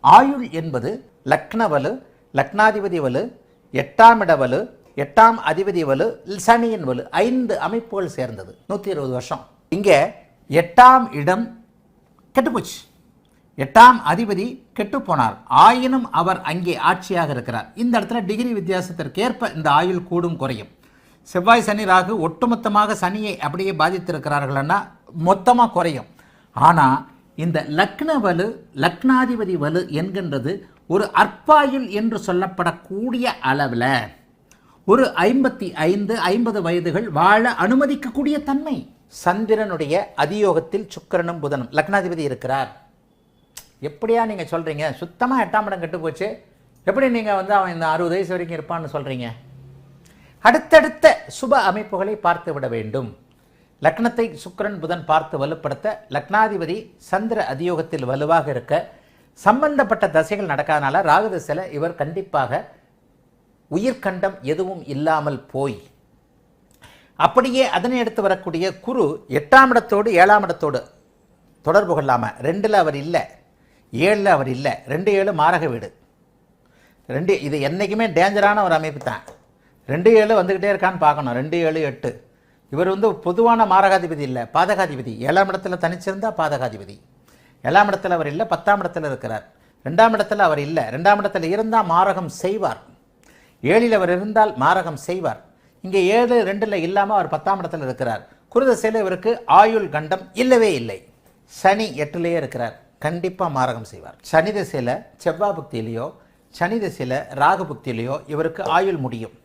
ஆயுள் என்பது லக்ன வலு, லக்னாதிபதி வலு, 8ஆம் இட வலு, 8ஆம் அதிபதி வலு, சனியின் வலு, 5 அமைப்புகள் சேர்ந்தது. 120 வருஷம். இங்கே 8ஆம் இடம் கெட்டுப்போச்சு, 8ஆம் அதிபதி கெட்டு போனார். ஆயினும் அவர் அங்கே ஆட்சியாக இருக்கிறார். இந்த இடத்துல டிகிரி வித்தியாசத்திற்கு ஏற்ப இந்த ஆயுள் கூடும் குறையும். செவ்வாய் சனி ராகு ஒட்டுமொத்தமாக சனியை அப்படியே பாதித்திருக்கிறார்கள்னா மொத்தமாக குறையும். ஆனால் இந்த லக்ன வலு, லக்னாதிபதி வலு என்கின்றது ஒரு அற்பாயுள் என்று சொல்லப்படக்கூடிய அளவில் ஒரு 55-50 வயதுகள் வாழ அனுமதிக்கக்கூடிய தன்மை. சந்திரனுடைய அதியோகத்தில் சுக்கிரனும் புதனும் லக்னாதிபதி இருக்கிறார். எப்படியா நீங்கள் சொல்கிறீங்க? சுத்தமாக 8ஆம் இடம் கெட்டு போச்சு, எப்படி நீங்கள் அவன் இந்த 60 வயசு வரைக்கும் இருப்பான்னு சொல்கிறீங்க? அடுத்தடுத்த சுப அமைப்புகளை பார்த்து விட வேண்டும். லக்னத்தை சுக்கிரன் புதன் பார்த்து வலுப்படுத்த, லக்னாதிபதி சந்திர அதியோகத்தில் வலுவாக இருக்க, சம்பந்தப்பட்ட தசைகள் நடக்காதனால ராகு திசையில் இவர் கண்டிப்பாக உயிர்கண்டம் எதுவும் இல்லாமல் போய், அப்படியே அதனை எடுத்து வரக்கூடிய குரு 8ஆம் இடத்தோடு 7ஆம் இடத்தோடு தொடர்பு கொள்ளாமல் 2ல் அவர் இல்லை, 7ல் அவர் இல்லை. 2-7 மாரக வீடு. 2 இது என்றைக்குமே டேஞ்சரான ஒரு அமைப்பு தான். 2-7 வந்துக்கிட்டே இருக்கான்னு பார்க்கணும். 2-7-8 இவர் பொதுவான மாரகாதிபதி இல்லை, பாதகாதிபதி. 7ஆம் இடத்துல தனிச்சிருந்தால் பாதகாதிபதி. 7ஆம் இடத்துல அவர் இல்லை, 10ஆம் இடத்துல இருக்கிறார். 2ஆம் இடத்துல அவர் இல்லை, 2ஆம் இடத்துல இருந்தால் மாரகம் செய்வார். 7ல் அவர் இருந்தால் மாரகம் செய்வார். இங்கே 7-2ல் இல்லாமல் அவர் 10ஆம் இடத்துல இருக்கிறார். குருதசையில் இவருக்கு ஆயுள் கண்டம் இல்லவே இல்லை. சனி 8லேயே இருக்கிறார், கண்டிப்பாக மாரகம் செய்வார். சனி திசையில் செவ்வாய் புக்தியிலையோ, சனி திசையில் ராகு புக்தியிலையோ இவருக்கு ஆயுள் முடியும்.